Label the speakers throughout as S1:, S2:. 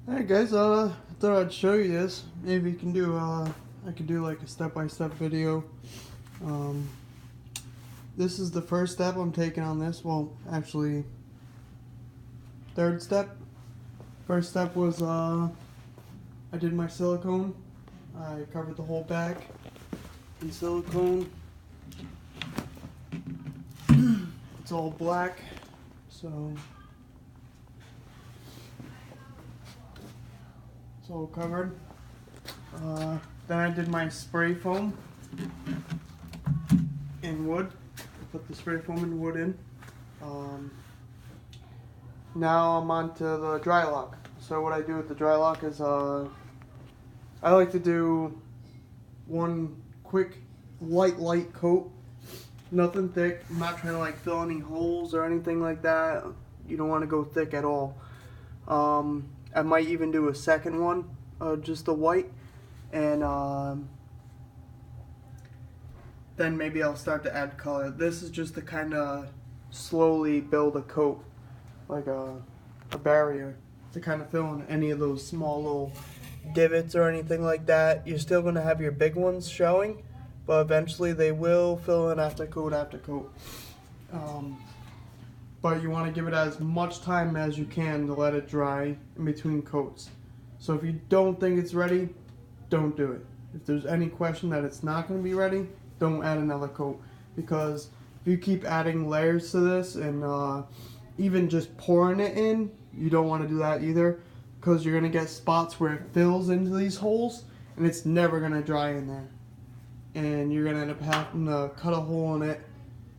S1: Alright guys, I thought I'd show you this. Maybe you can do, I could do like a step-by-step video. This is the first step I'm taking on this. Well, actually, third step. First step was, I did my silicone. I covered the whole back in silicone. It's all black, so it's all covered. Then I did my spray foam in wood. I put the spray foam in wood in. Now I'm on to the Drylok. So what I do with the Drylok is I like to do one quick light coat. Nothing thick. I'm not trying to like fill any holes or anything like that. You don't want to go thick at all. I might even do a second one, just the white, and then maybe I'll start to add color. This is just to kind of slowly build a coat, like a barrier, to kind of fill in any of those small little divots or anything like that. You're still going to have your big ones showing, but eventually they will fill in after coat after coat. But you want to give it as much time as you can to let it dry in between coats. So if you don't think it's ready, don't do it. If there's any question that it's not going to be ready, don't add another coat. Because if you keep adding layers to this and even just pouring it in, you don't want to do that either. Because you're going to get spots where it fills into these holes and it's never going to dry in there. And you're going to end up having to cut a hole in it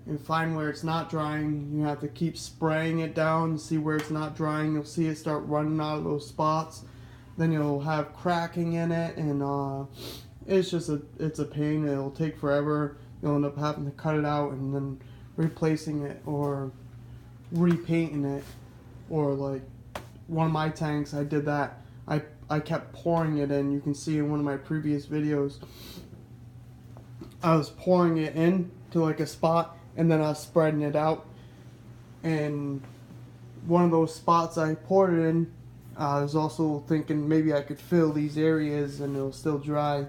S1: and find where it's not drying. You have to keep spraying it down and see where it's not drying. You'll see it start running out of those spots. Then you'll have cracking in it, and it's just it's a pain. It'll take forever. You'll end up having to cut it out and then replacing it or repainting it. Or like one of my tanks, I did that. I kept pouring it in. You can see in one of my previous videos, I was pouring it in to like a spot, and then I was spreading it out. And one of those spots I poured it in, I was also thinking maybe I could fill these areas and it'll still dry,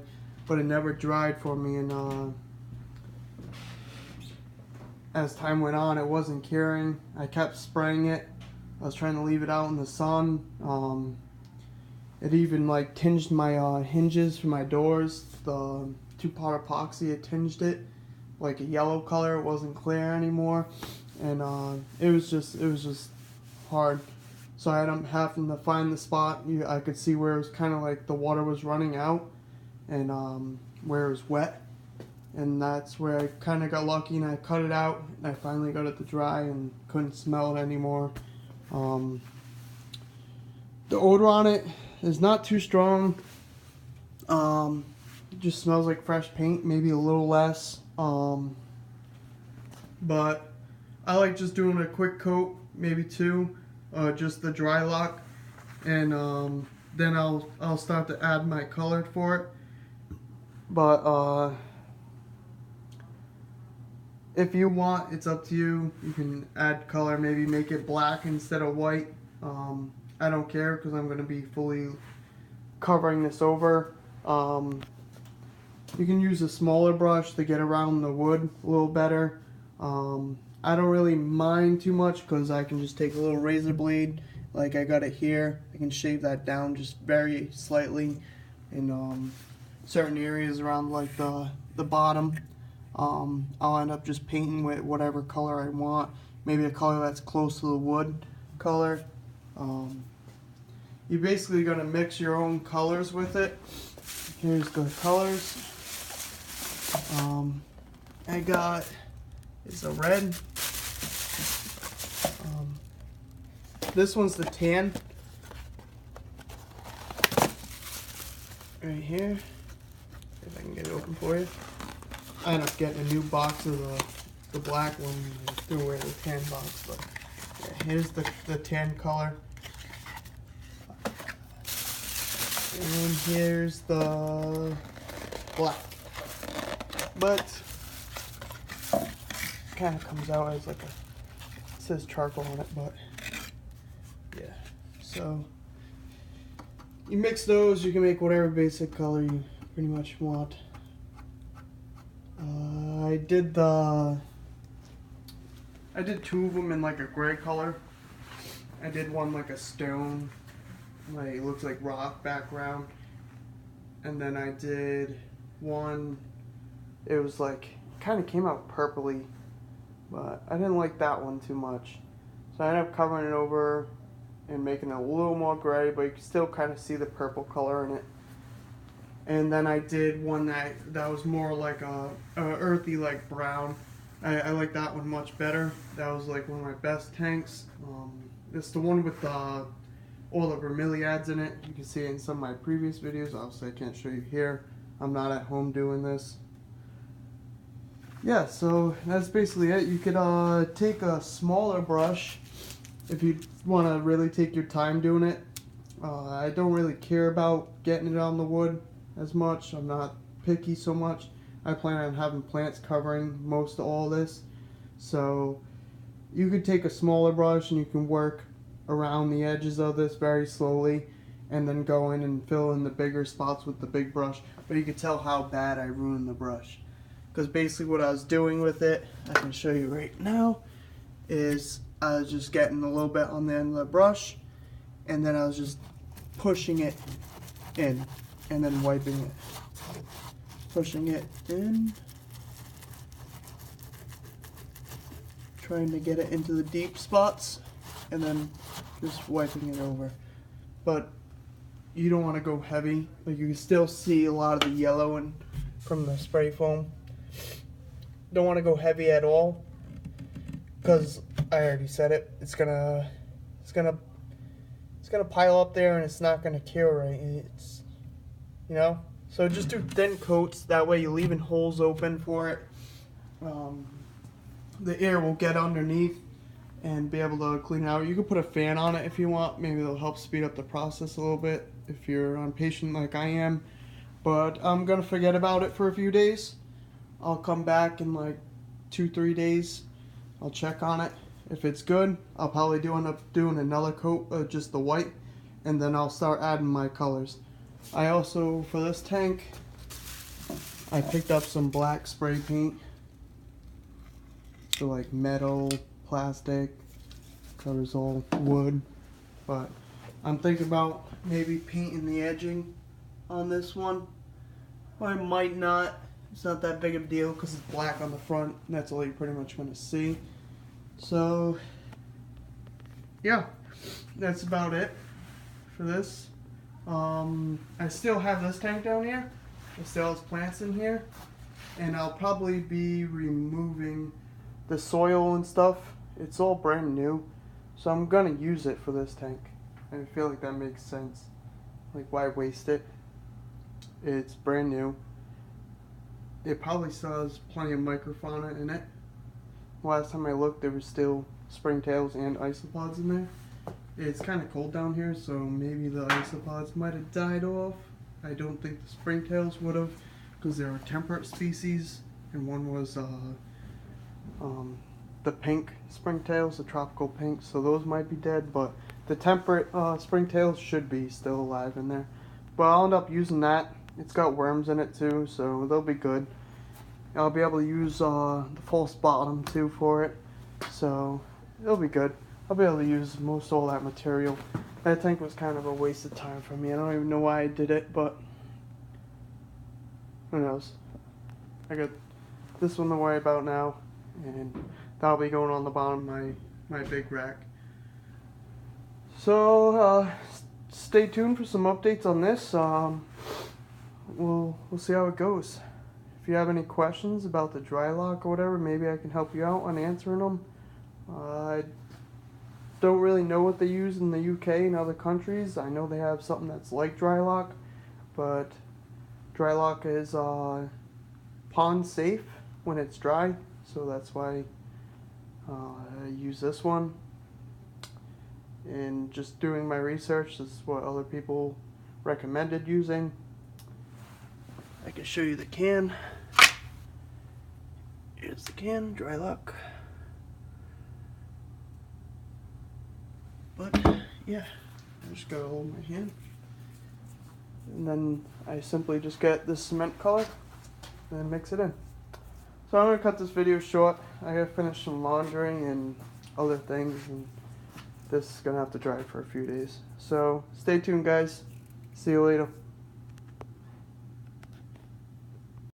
S1: but it never dried for me. And as time went on, it wasn't curing. I kept spraying it. I was trying to leave it out in the sun. It even like tinged my hinges for my doors. The 2-part epoxy, it tinged it like a yellow color. It wasn't clear anymore, and it was just hard. So I ended up having to find the spot. I could see where it was kind of like the water was running out, and where it was wet, and that's where I kind of got lucky and I cut it out. And I finally got it to dry and couldn't smell it anymore. The odor on it is not too strong. It just smells like fresh paint, maybe a little less. But I like just doing a quick coat, maybe two, just the Drylok, and then I'll start to add my color for it. But if you want, it's up to you. You can add color, maybe make it black instead of white. I don't care because I'm going to be fully covering this over. You can use a smaller brush to get around the wood a little better. I don't really mind too much because I can just take a little razor blade, like I got it here. I can shave that down just very slightly in certain areas around like the bottom. I'll end up just painting with whatever color I want. Maybe a color that's close to the wood color. You're basically going to mix your own colors with it. Here's the colors. I got, it's a red. This one's the tan. Right here. If I can get it open for you. I ended up getting a new box of the black one. I threw away the tan box, but yeah, here's the tan color. And here's the black. But kind of comes out as like a, it says charcoal on it, but yeah. So you mix those, you can make whatever basic color you pretty much want. I did two of them in like a gray color. I did one like a stone, like it looks like rock background, and then I did one. It was like kind of came out purpley, but I didn't like that one too much, so I ended up covering it over and making it a little more gray, but you can still kind of see the purple color in it. And then I did one that was more like a earthy, like brown. I like that one much better. That was like one of my best tanks. It's the one with all the bromeliads in it. You can see it in some of my previous videos. Obviously I can't show you here. I'm not at home doing this. Yeah, so that's basically it. You could take a smaller brush if you want to really take your time doing it. I don't really care about getting it on the wood as much. I'm not picky so much. I plan on having plants covering most of all this, so you could take a smaller brush and you can work around the edges of this very slowly and then go in and fill in the bigger spots with the big brush. But you can tell how bad I ruined the brush, because basically what I was doing with it, I can show you right now, is I was just getting a little bit on the end of the brush and then I was just pushing it in and then wiping it. Pushing it in. Trying to get it into the deep spots and then just wiping it over. But you don't want to go heavy. Like, you can still see a lot of the yellow from the spray foam. Don't want to go heavy at all, because I already said it. It's gonna pile up there and it's not gonna cure right. It's, you know. So just do thin coats. That way you're leaving holes open for it. The air will get underneath and be able to clean it out. You can put a fan on it if you want. Maybe it'll help speed up the process a little bit if you're impatient like I am. But I'm gonna forget about it for a few days. I'll come back in like 2-3 days. I'll check on it. If it's good, I'll probably end up doing another coat of just the white, and then I'll start adding my colors. I also, for this tank, I picked up some black spray paint. So like metal, plastic, covers all wood. But I'm thinking about maybe painting the edging on this one. I might not. It's not that big of a deal because it's black on the front. And that's all you're pretty much going to see. So, yeah, that's about it for this. I still have this tank down here. It still has plants in here. And I'll probably be removing the soil and stuff. It's all brand new. So I'm going to use it for this tank. I feel like that makes sense. Like, why waste it? It's brand new. It probably still has plenty of microfauna in it. Last time I looked, there were still springtails and isopods in there. It's kind of cold down here, so maybe the isopods might have died off. I don't think the springtails would have, because they're a temperate species, and one was the pink springtails, the tropical pink, so those might be dead, but the temperate springtails should be still alive in there. But I'll end up using that. It's got worms in it too, so they'll be good. I'll be able to use the false bottom too for it, so it'll be good. I'll be able to use most all that material. That tank was kind of a waste of time for me. I don't even know why I did it, but who knows. I got this one to worry about now, and that'll be going on the bottom of my big rack. So stay tuned for some updates on this. We'll see how it goes. If you have any questions about the Drylok or whatever, maybe I can help you out on answering them. I don't really know what they use in the UK and other countries. I know they have something that's like Drylok, but Drylok is pond safe when it's dry, so that's why I use this one. And just doing my research, this is what other people recommended using. I can show you the can. Here's the can, Drylok. But yeah, I just gotta hold my hand. And then I simply just get this cement color and then mix it in. So I'm going to cut this video short. I got to finish some laundering and other things, and this is going to have to dry for a few days. So stay tuned, guys. See you later.